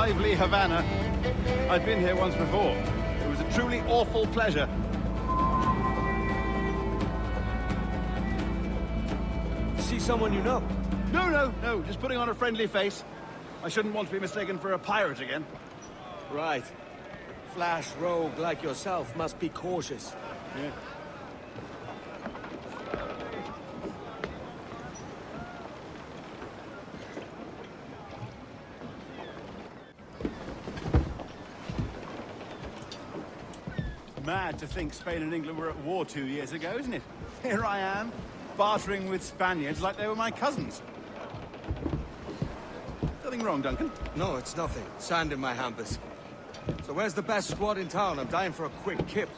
lively Havana. I'd been here once before. It was a truly awful pleasure. See someone you know? No. Just putting on a friendly face. I shouldn't want to be mistaken for a pirate again. Right. Flash rogue like yourself must be cautious. Yeah. Mad to think Spain and England were at war 2 years ago, isn't it? Here I am, bartering with Spaniards like they were my cousins. Nothing wrong, Duncan? No, it's nothing. Sand in my hampers. So where's the best squad in town? I'm dying for a quick kip.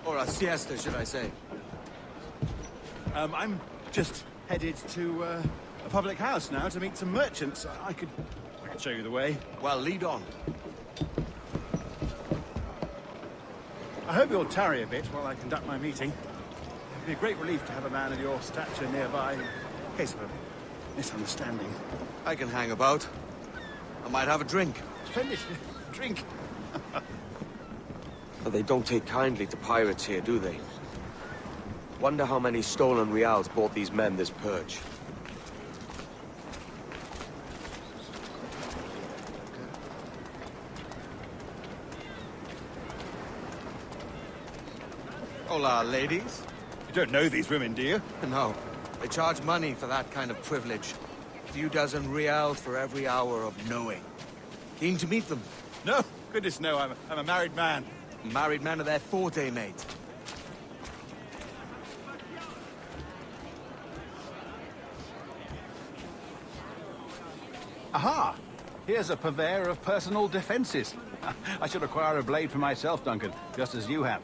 Or a siesta, should I say. I'm just headed to a public house now to meet some merchants. I could show you the way. Well, lead on. I hope you'll tarry a bit while I conduct my meeting. It'd be a great relief to have a man of your stature nearby in case of a misunderstanding. I can hang about. I might have a drink. Splendid. Drink. But they don't take kindly to pirates here, do they? Wonder how many stolen reals bought these men this purge. Hola, ladies. You don't know these women, do you? No. They charge money for that kind of privilege. A few dozen reals for every hour of knowing. Keen to meet them. No. Goodness, no. I'm a married man. Married men are their forte, mate. Aha! Here's a purveyor of personal defenses. I should acquire a blade for myself, Duncan, just as you have.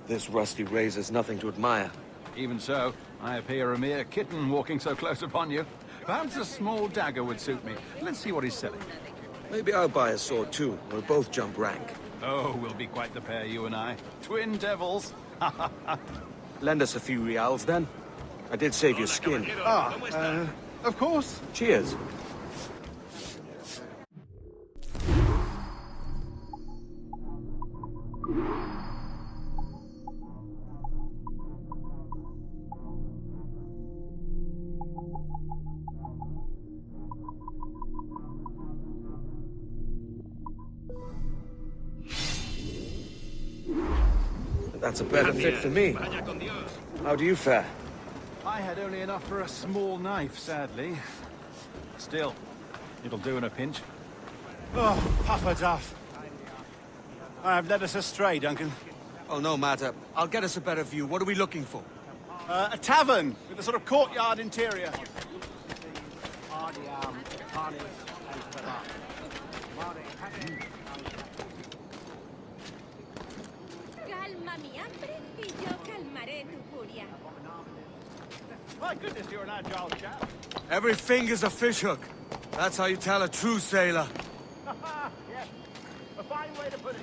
This rusty razor's nothing to admire. Even so, I appear a mere kitten walking so close upon you. Perhaps a small dagger would suit me. Let's see what he's selling. Maybe I'll buy a sword too. We'll both jump rank. Oh, we'll be quite the pair, you and I. Twin devils. Lend us a few reals, then. I did save your skin. Of course. Cheers. That's a better fit for me. How do you fare? I had only enough for a small knife, sadly. Still, it'll do in a pinch. Oh, puffer duff. I have led us astray, Duncan. Oh, no matter. I'll get us a better view. What are we looking for? A tavern with a sort of courtyard interior. My goodness, you're an agile chap. Every finger's a fishhook. That's how you tell a true sailor. Yes, a fine way to put it.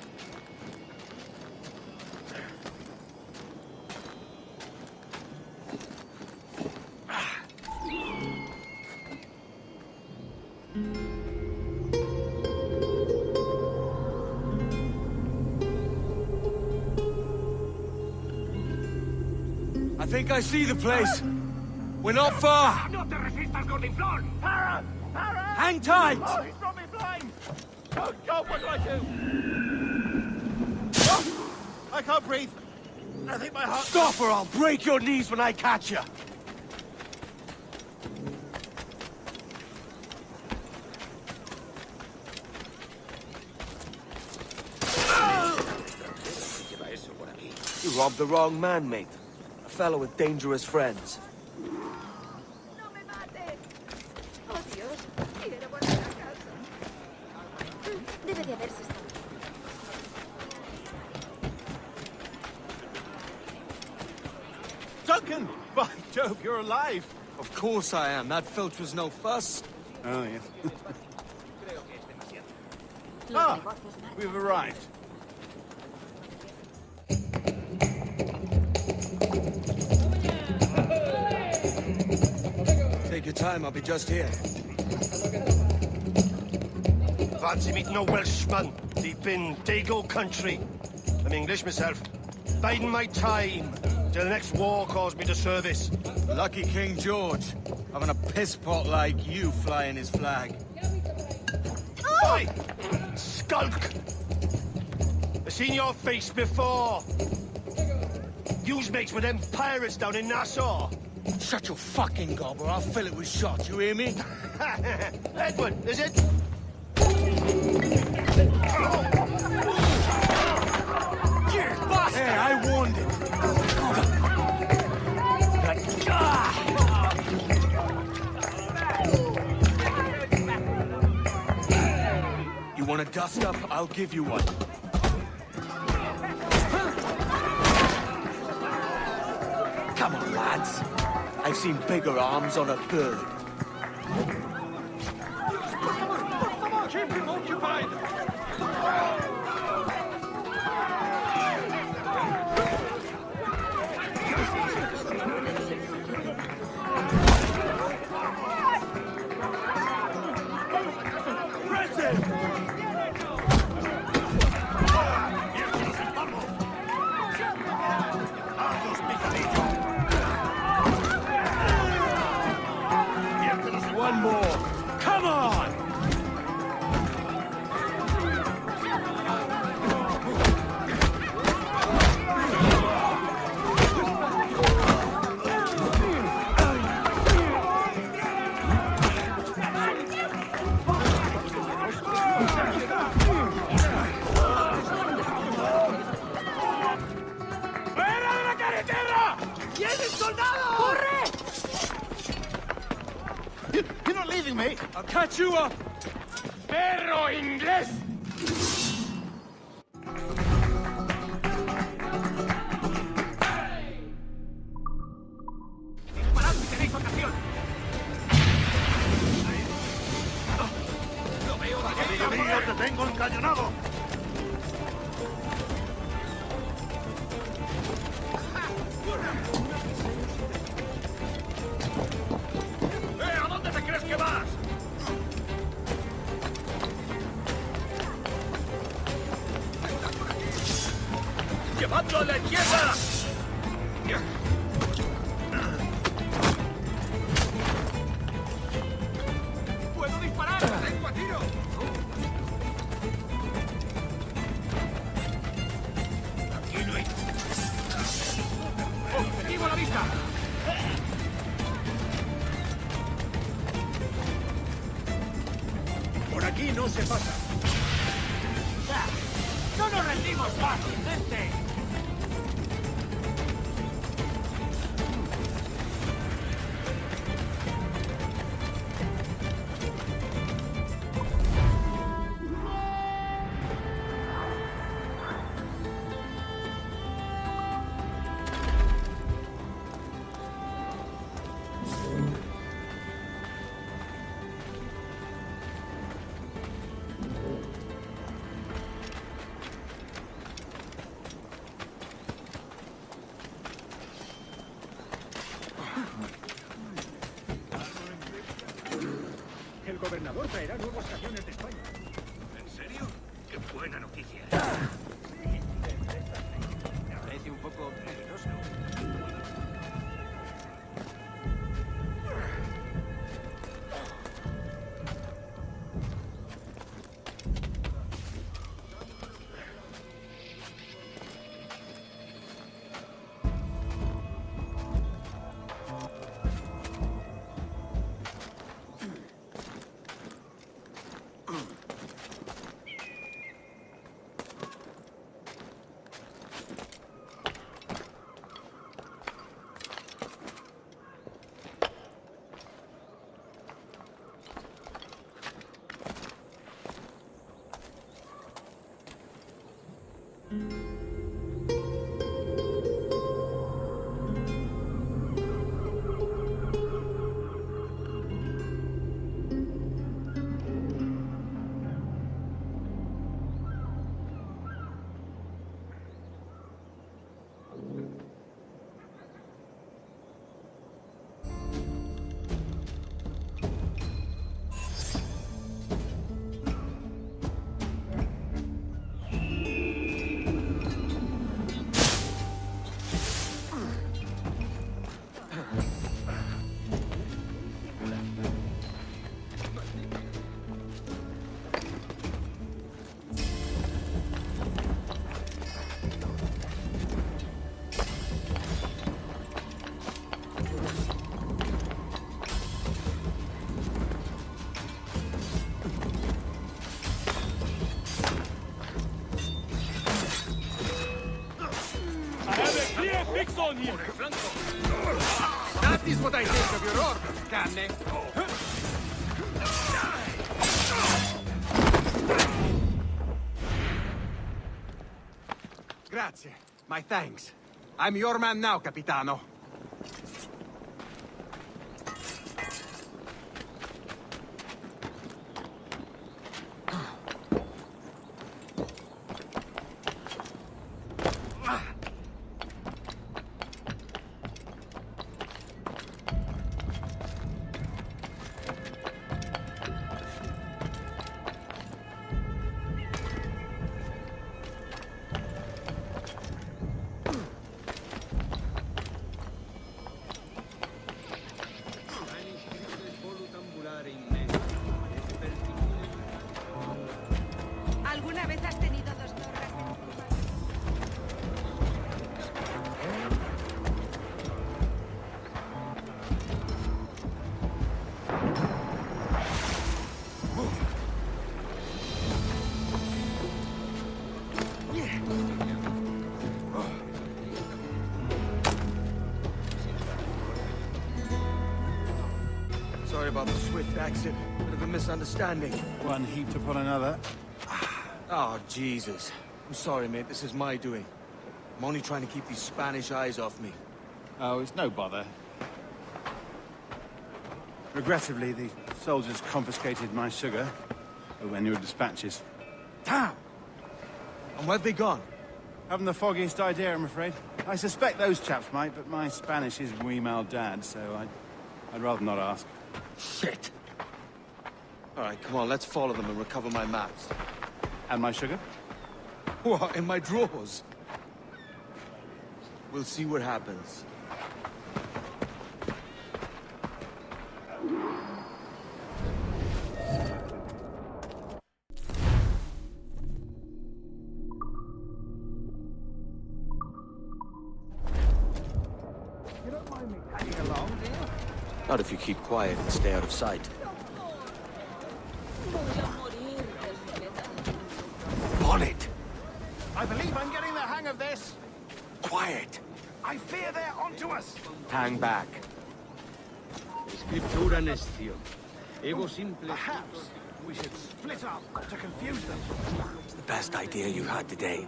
I think I see the place. We're not far. ¡No te resistas, gordinflón! Para! Para! Hang tight! Oh, he's brought me blind! Oh, God, what do I do? Oh, I can't breathe. I think my heart... Stop or I'll break your knees when I catch you. You robbed the wrong man, mate. A fellow with dangerous friends. Debe de haberse estado. Duncan! By Jove, you're alive! Of course I am. That filch was no fuss. Oh, yes. Ah, we've arrived. Take your time, I'll be just here. Fancy meeting a Welshman deep in Dago country. I'm English myself. Biding my time till the next war calls me to service. Lucky King George, having a piss pot like you flying his flag. Oi! Skulk! I've seen your face before. Yous mates with them pirates down in Nassau. Shut your fucking gob or I'll fill it with shot, you hear me? Edward, is it? You bastard! Hey, I warned him. You want a dust up? I'll give you one. Come on, lads. I've seen bigger arms on a bird. Keep him occupied! One more. Come on! ¡Fuera de la carretera! ¡Vienen soldados! ¡Corre! You're not leaving me! I'll catch you up! ¡Perro inglés! ¡Disparad si tenéis ocasión! ¡Lo veo de ¡Amigo mío, te tengo encañonado! ¿A dónde te crees que vas? ¡Llevadlo a la izquierda! ¡Puedo disparar! ¡Tengo a tiro! Aquí no hay... ¡Objetivo a la vista! Por aquí no se pasa. ¡No nos rendimos fácilmente! El gobernador traerá nuevos camiones de España. ¿En serio? ¡Qué buena noticia! Me parece un poco peligroso. That is what I think of your order, Canne. Grazie. My thanks. I'm your man now, Capitano. ¿Alguna vez has tenido dos torres? Sorry about the swift exit. Bit of a misunderstanding. One heaped upon another. Oh, Jesus. I'm sorry, mate. This is my doing. I'm only trying to keep these Spanish eyes off me. Oh, it's no bother. Regrettably, the soldiers confiscated my sugar when your dispatches. Damn! And where've they gone? Haven't the foggiest idea, I'm afraid. I suspect those chaps might, but my Spanish is muy mal dad, so I'd rather not ask. Shit! All right, come on, let's follow them and recover my maps. And my sugar? What, in my drawers? We'll see what happens. You don't mind me tagging along, do you? Not if you keep quiet and stay out of sight. On it! I believe I'm getting the hang of this. Quiet! I fear they're onto us. Hang back. Scriptura nestio. Ego simple. Perhaps we should split up to confuse them. It's the best idea you had today.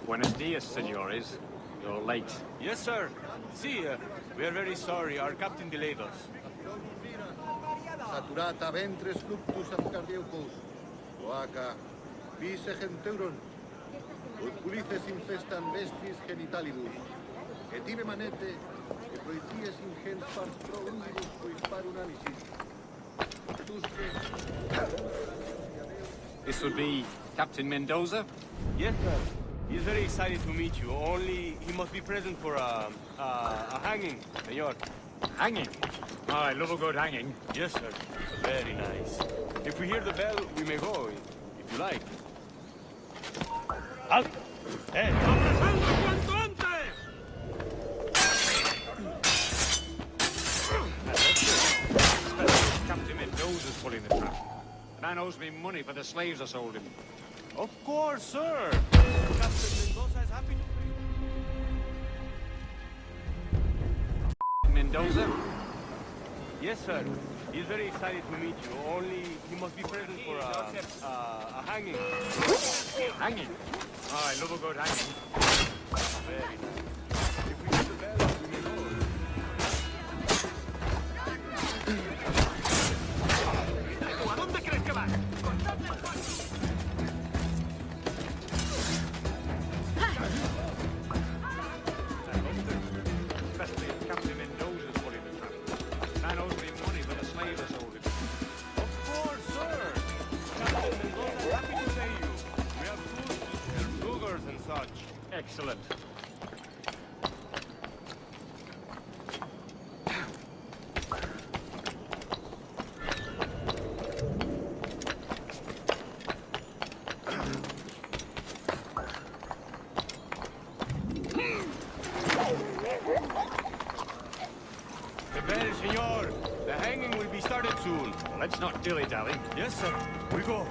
Buenos dias, senores. You're late. Yes, sir. See, we are very sorry. Our captain delayed us. Saturata ventres fluctus cardiacus. Oaca, vise genteuron. Ut pulices infestan vestis genitalibus. Et ibe manete, et proities ingens pars pro undibus quis par unanisis. This would be Captain Mendoza? Yes, sir. He's very excited to meet you. Only he must be present for a hanging, senor. Hanging? Oh, I love a good hanging. Yes, sir. Very nice. If we hear the bell, we may go, if you like. Halt! Hey! Captain Mendoza's pulling the trap. Man owes me money for the slaves I sold him. Of course, sir. Captain Mendoza is happy to Mendoza? Yes, sir. He's very excited to meet you. Only he must be present for a hanging. Hanging? Oh, I love a good hanging. Very nice. If we hear the bell, we may go. ¿A dónde crees que vas? Especially if Captain Mendoza's pulling the trap. Man owes me money for the slaves I sold him. Of course, sir. Captain Mendoza is happy to pay you. We have food and sugars and such. Excellent. Let's not dilly-dally. Yes, sir. We go.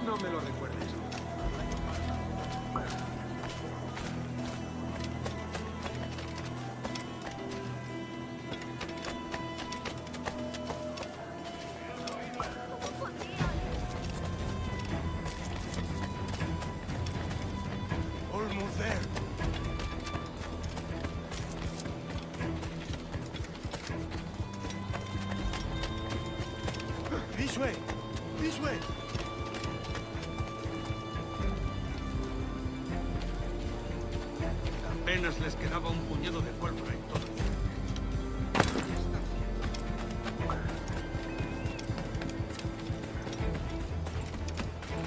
No me lo recuerdes. Almost there. This way. This way. Apenas les quedaba un puñado de pólvora y todo.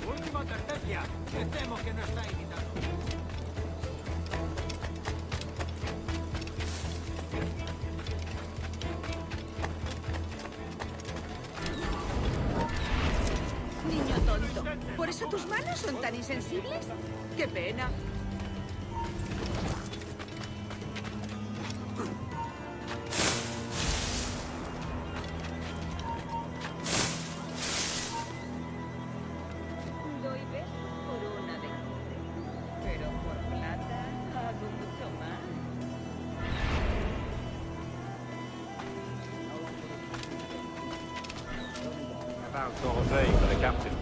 Última advertencia. Me temo que no está invitado. Niño tonto. ¿Por eso tus manos son tan insensibles? ¡Qué pena! Doy besos por una de pero por plata hago mucho más. About Corvée for the captain.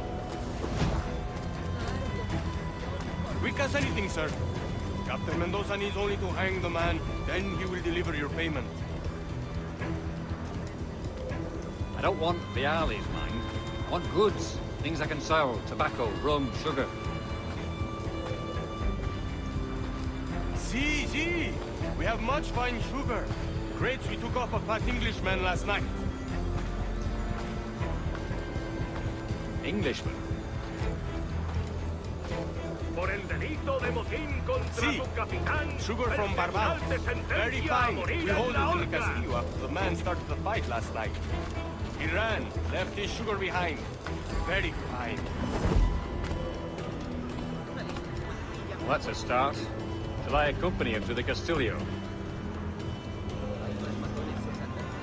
Quick as anything, sir. Captain Mendoza needs only to hang the man, then he will deliver your payment. I don't want the alleys, mind. I want goods. Things I can sell. Tobacco, rum, sugar. See. We have much fine sugar. Crates we took off a fat Englishman last night. Englishman. Por el delito de motín contra Sí. su capitán. Sugar from el Barbados. tribunal te Very sentencia a fine. morir We en hold la it in the horca. castillo after the man started the fight last night. He ran, left his sugar behind. Very fine. Well, that's a start. Shall I accompany him to the Castillo?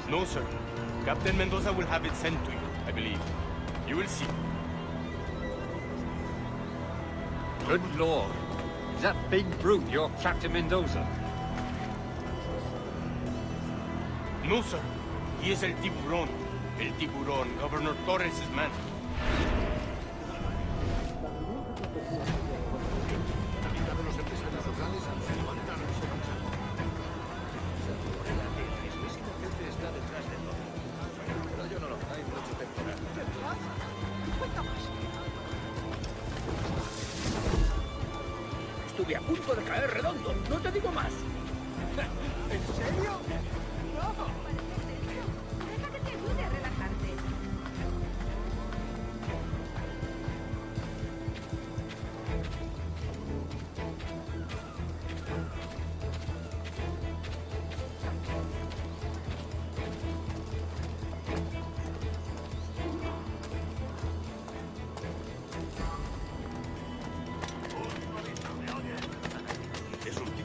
No, sir. Captain Mendoza will have it sent to you, I believe. You will see. Good lord. Is that big brute your Captain Mendoza? No, sir. He is el tiburón. El tiburón, Governor Torres' man. La mitad de los empresarios locales se levantaron y se marcharon. Se rumorea que el mismísimo jefe está detrás de todo. Pero yo no lo hay mucho temporal. Estuve a punto de caer redondo, no te digo más. ¿En serio? No. Deja que te ayude a relajarte.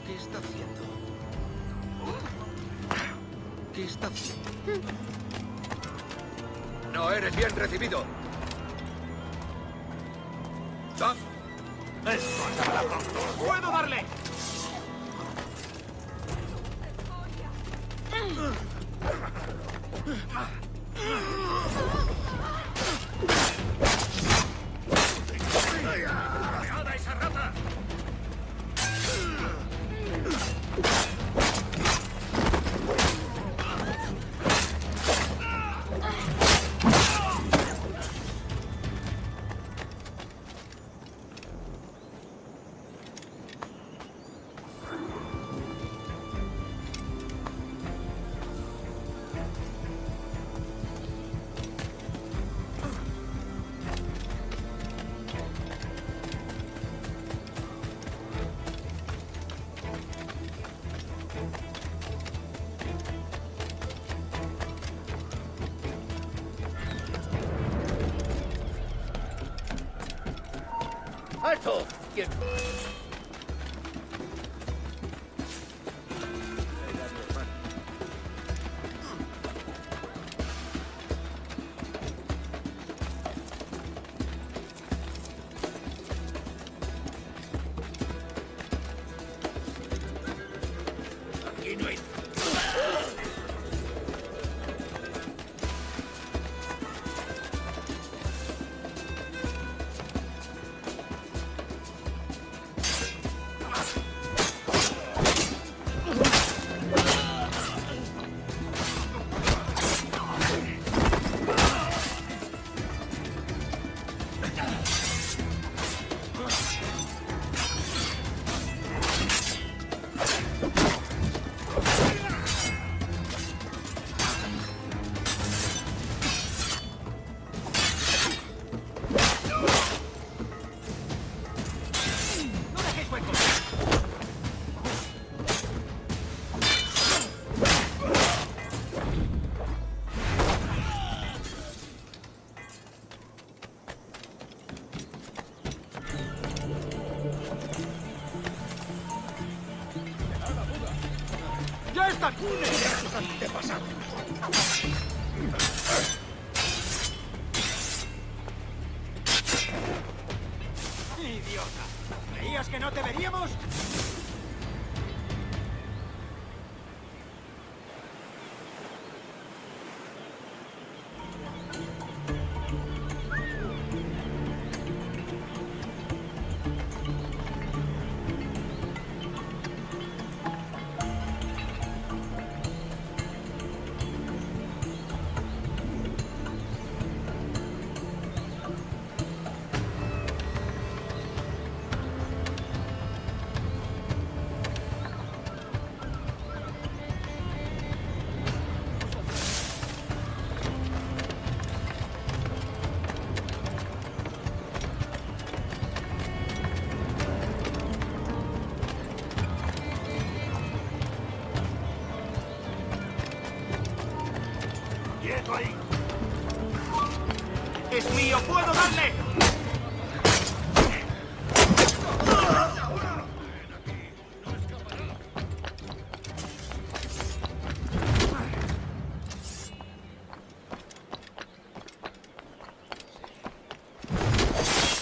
¿Qué está haciendo? ¿Qué está haciendo? No eres bien recibido. ¡Ah! ¡Puedo darle! ¡Peada esa rata! ¡Alto! ¡Quieto! Aquí no hay... ¡Ya está! ¡Idiota! ¿Creías que no te veríamos? ¡Quieto ahí! ¡Es mío! ¡Puedo darle!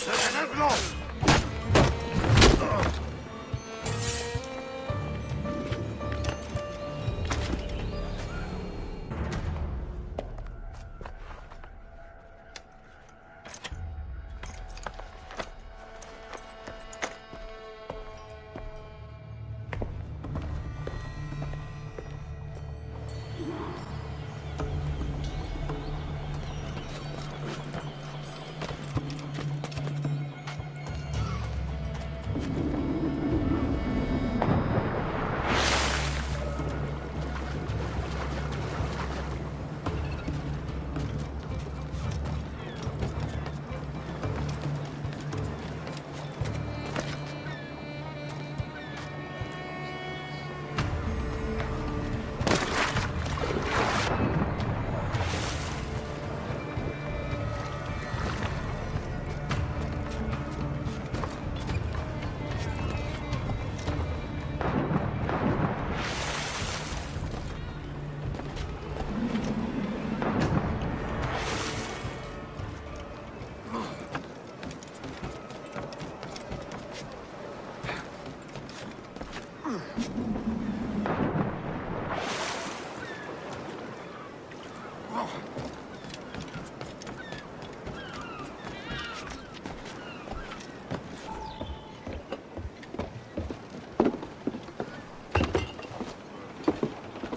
¡Detenedlo!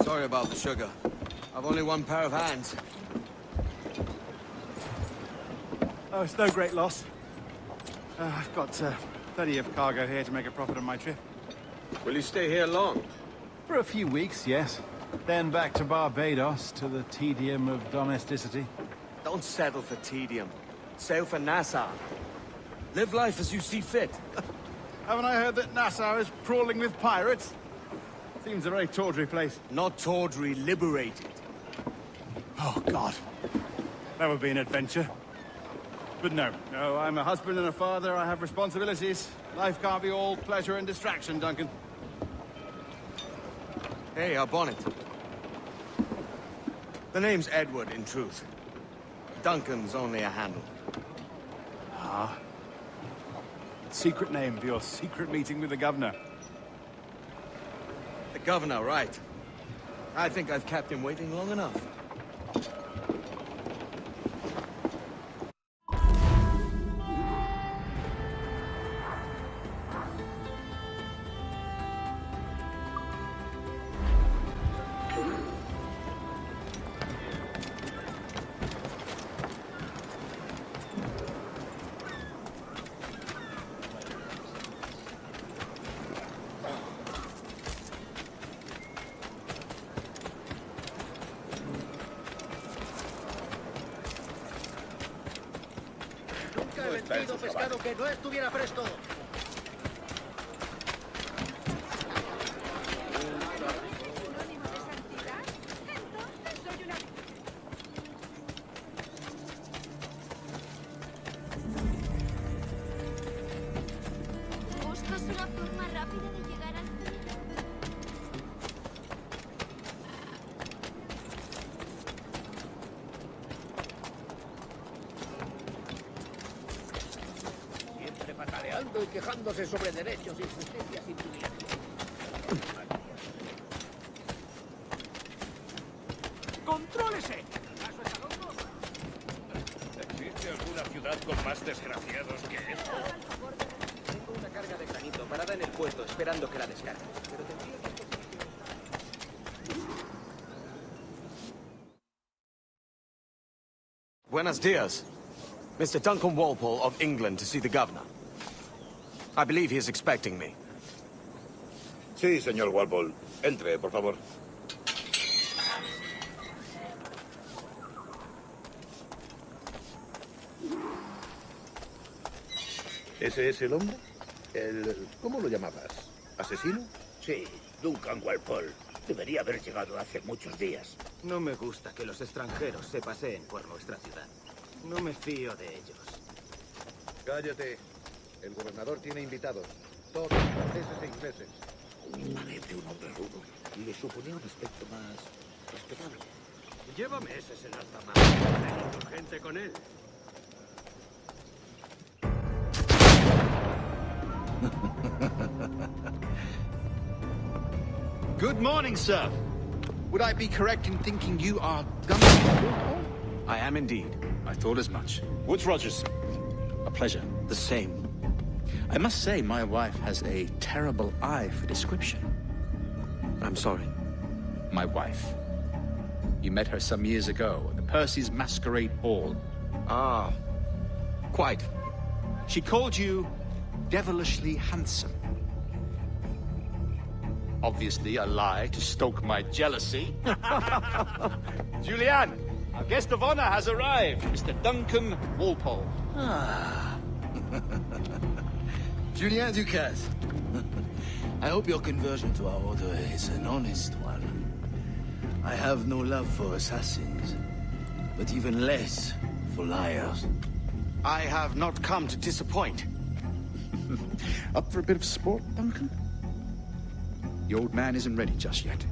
Sorry about the sugar. I've only one pair of hands. Oh, it's no great loss. I've got plenty of cargo here to make a profit on my trip. Will you stay here long? For a few weeks, yes. Then back to Barbados, to the tedium of domesticity. Don't settle for tedium. Sail for Nassau. Live life as you see fit. Haven't I heard that Nassau is crawling with pirates? Seems a very tawdry place. Not tawdry, liberated. Oh, God. That would be an adventure. But no, I'm a husband and a father. I have responsibilities. Life can't be all pleasure and distraction, Duncan. Hey, our bonnet. The name's Edward, in truth. Duncan's only a handle. Ah. Secret name for your secret meeting with the governor. The governor, right. I think I've kept him waiting long enough. Nunca he vendido pescado que no estuviera presto. ¿Buscas una forma rápida de llegar al... Siempre pataleando y quejándose sobre derechos, injusticias y privilegios. ¡Contrólese! ¿Existe alguna ciudad con más desgraciados que esto? Tengo una carga de granito parada en el puerto esperando que la descargue. Pero tendría que... Buenos dias. Mr. Duncan Walpole of England to see the governor. I believe he is expecting me. Sí, señor Walpole. Entre, por favor. ¿Ese es el hombre? ¿Cómo lo llamabas? ¿Asesino? Sí, Duncan Walpole. Debería haber llegado hace muchos días. No me gusta que los extranjeros se paseen por nuestra ciudad. No me fío de ellos. Cállate. El gobernador tiene invitados. Todos franceses e ingleses. Parece un hombre rudo. Y le suponía un aspecto más respetable. Lleva meses en alta mar, teniendo gente con él. Good morning, sir. Would I be correct in thinking you are Duncan? I am indeed. I thought as much. Woods Rogers. A pleasure. The same. I must say, my wife has a terrible eye for description. I'm sorry. My wife. You met her some years ago at the Percy's Masquerade Ball. Ah, quite. She called you devilishly handsome. Obviously a lie to stoke my jealousy. Julianne, our guest of honor has arrived, Mr. Duncan Walpole. Ah. Julien Ducasse. I hope your conversion to our order is an honest one. I have no love for assassins, but even less for liars. I have not come to disappoint. Up for a bit of sport, Duncan? The old man isn't ready just yet.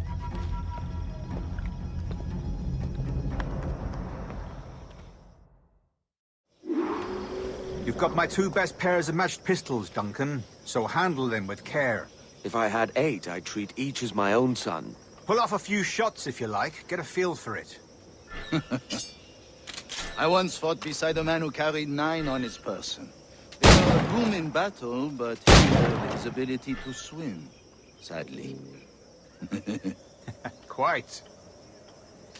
You've got my two best pairs of matched pistols, Duncan, so handle them with care. If I had 8, I'd treat each as my own son. Pull off a few shots if you like, get a feel for it. I once fought beside a man who carried 9 on his person. They were a boom in battle, but he hindered his ability to swim, sadly. Quite.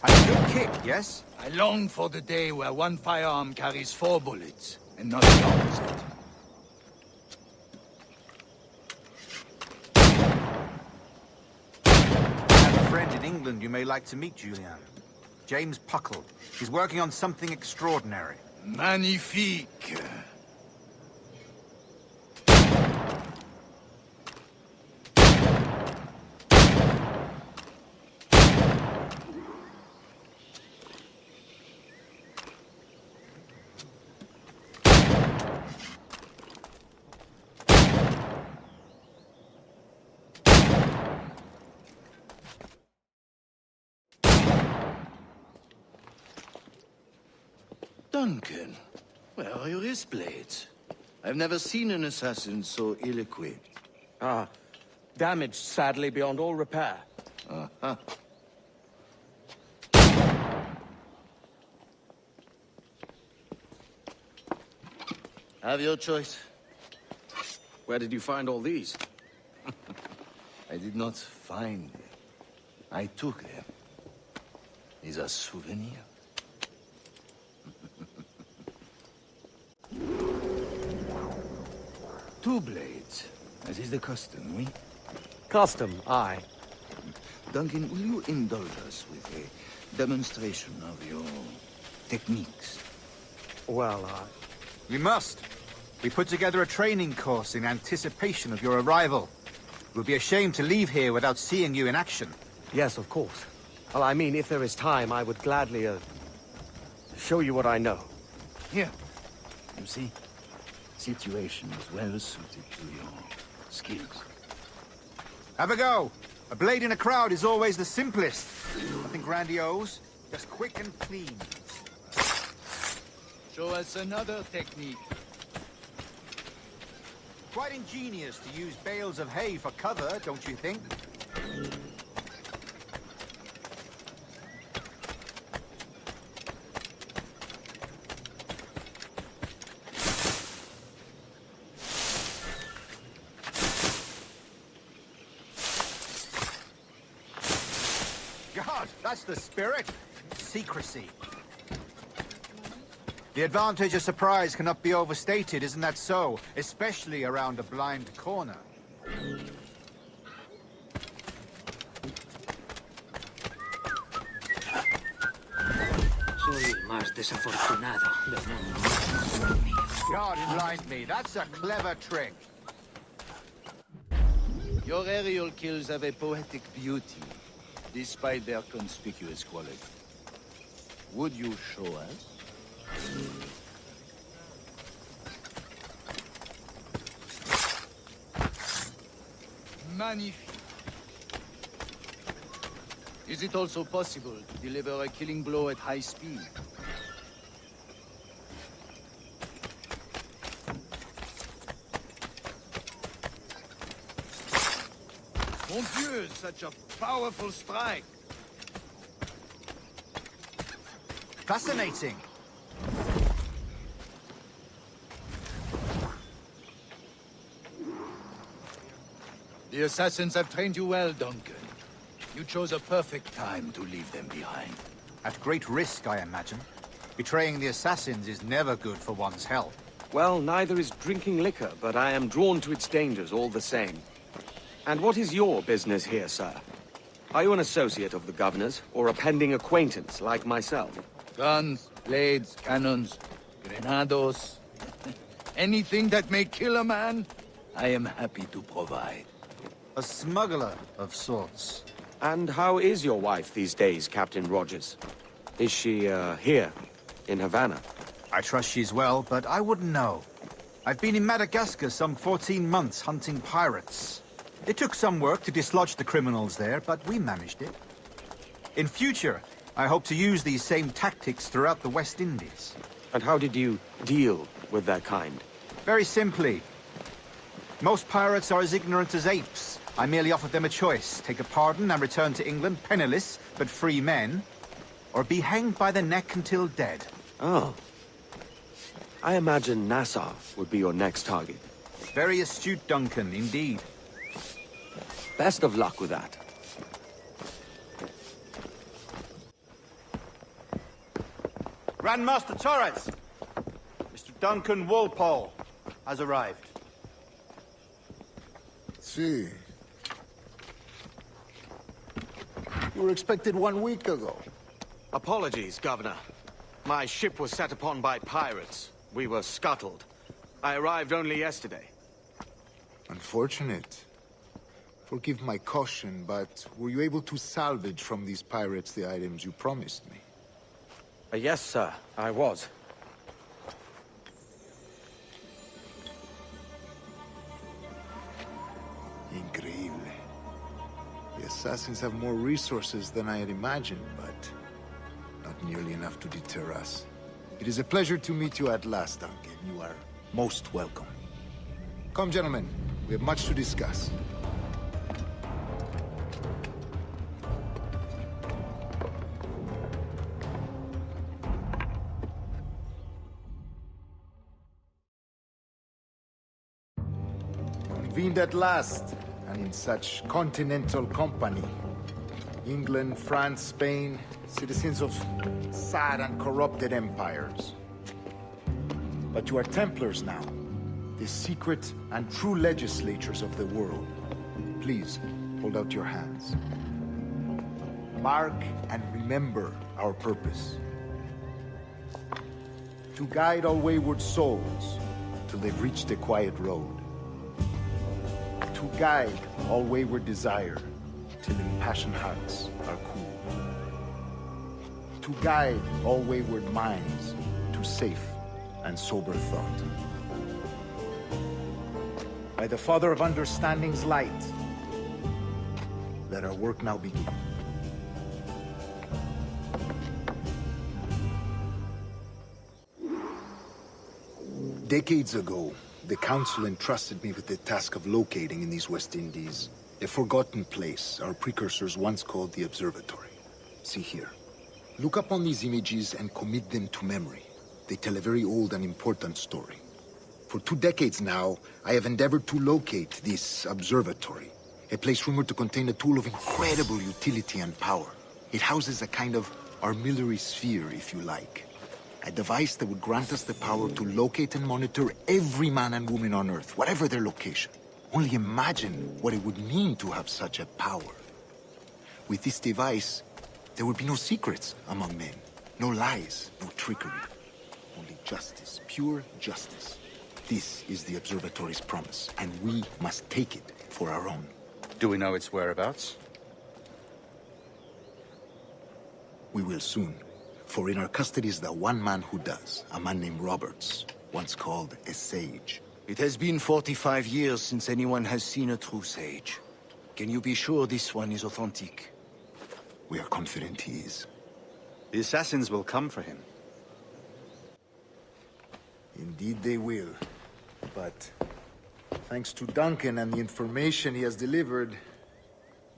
And a good kick, yes? I long for the day where one firearm carries 4 bullets, and not the opposite. I have a friend in England you may like to meet, Julian. James Puckle. He's working on something extraordinary. Magnifique. Duncan, where are your wrist blades? I've never seen an assassin so ill-equipped. Ah, damaged sadly beyond all repair. Uh-huh. Have your choice. Where did you find all these? I did not find them. I took them. Is a souvenir. Two blades, as is the custom, oui? Custom, aye. Duncan, will you indulge us with a demonstration of your techniques? Well, We must. We put together a training course in anticipation of your arrival. It would be a shame to leave here without seeing you in action. yes, of course. Well, I mean, if there is time, I would gladly, show you what I know. Here. You see? Situation is well suited to your skills. Have a go. A blade in a crowd is always the simplest. Nothing grandiose, just quick and clean. Show us another technique. Quite ingenious to use bales of hay for cover, don't you think? God, that's the spirit. Secrecy. The advantage of surprise cannot be overstated, isn't that so? Especially around a blind corner. Soy el más desafortunado del mundo. God blind me, that's a clever trick. Your aerial kills have a poetic beauty, despite their conspicuous quality. Would you show us? Magnifique. Is it also possible to deliver a killing blow at high speed? Mon Dieu, such a powerful strike! Fascinating. The assassins have trained you well, Duncan. You chose a perfect time to leave them behind. At great risk, I imagine. Betraying the assassins is never good for one's health. Well, neither is drinking liquor, but I am drawn to its dangers all the same. And what is your business here, sir? Are you an associate of the governor's, or a pending acquaintance like myself? Guns, blades, cannons, grenados. Anything that may kill a man, I am happy to provide. A smuggler of sorts. And how is your wife these days, Captain Rogers? Is she, here, in Havana? I trust she's well, but I wouldn't know. I've been in Madagascar some 14 months hunting pirates. It took some work to dislodge the criminals there, but we managed it. In future, I hope to use these same tactics throughout the West Indies. And how did you deal with that kind? Very simply. Most pirates are as ignorant as apes. I merely offered them a choice. Take a pardon and return to England penniless, but free men. Or be hanged by the neck until dead. Oh. I imagine Nassau would be your next target. Very astute, Duncan, indeed. Best of luck with that. Grandmaster Torres! Mr. Duncan Walpole has arrived. See. You were expected 1 week ago. Apologies, Governor. My ship was set upon by pirates. We were scuttled. I arrived only yesterday. Unfortunate. Forgive my caution, but were you able to salvage from these pirates the items you promised me? Yes, sir, I was. Increíble. The assassins have more resources than I had imagined, but not nearly enough to deter us. It is a pleasure to meet you at last, Duncan. You are most welcome. Come, gentlemen. We have much to discuss. Convened at last, and in such continental company. England, France, Spain, citizens of sad and corrupted empires. But you are Templars now, the secret and true legislators of the world. Please, hold out your hands. Mark and remember our purpose. To guide all wayward souls till they've reached the quiet road. To guide all wayward desire till impassioned hearts are cool. To guide all wayward minds to safe and sober thought. By the Father of Understanding's light, let our work now begin. Decades ago, the Council entrusted me with the task of locating in these West Indies a forgotten place our precursors once called the Observatory. See here. Look upon these images and commit them to memory. They tell a very old and important story. For 2 decades now, I have endeavored to locate this observatory, a place rumored to contain a tool of incredible utility and power. It houses a kind of armillary sphere, if you like. A device that would grant us the power to locate and monitor every man and woman on Earth, whatever their location. Only imagine what it would mean to have such a power. With this device, there would be no secrets among men, no lies, no trickery. Only justice, pure justice. This is the Observatory's promise, and we must take it for our own. Do we know its whereabouts? We will soon. For in our custody is the one man who does, a man named Roberts, once called a sage. It has been 45 years since anyone has seen a true sage. Can you be sure this one is authentic? We are confident he is. The assassins will come for him. Indeed they will. But thanks to Duncan and the information he has delivered,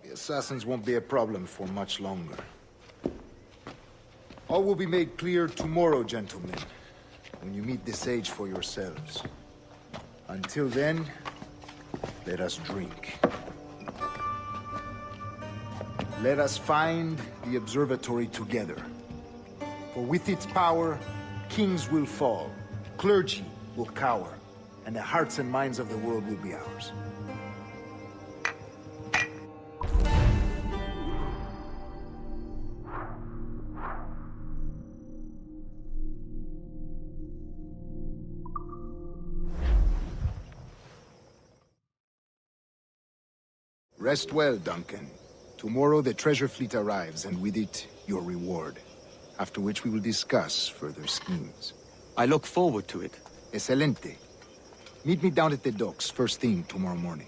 the assassins won't be a problem for much longer. All will be made clear tomorrow, gentlemen, when you meet the sage for yourselves. Until then, let us drink. Let us find the observatory together. For with its power, kings will fall, clergy will cower, and the hearts and minds of the world will be ours. Rest well, Duncan. Tomorrow the treasure fleet arrives, and with it, your reward. After which we will discuss further schemes. I look forward to it. Excelente. Meet me down at the docks first thing tomorrow morning.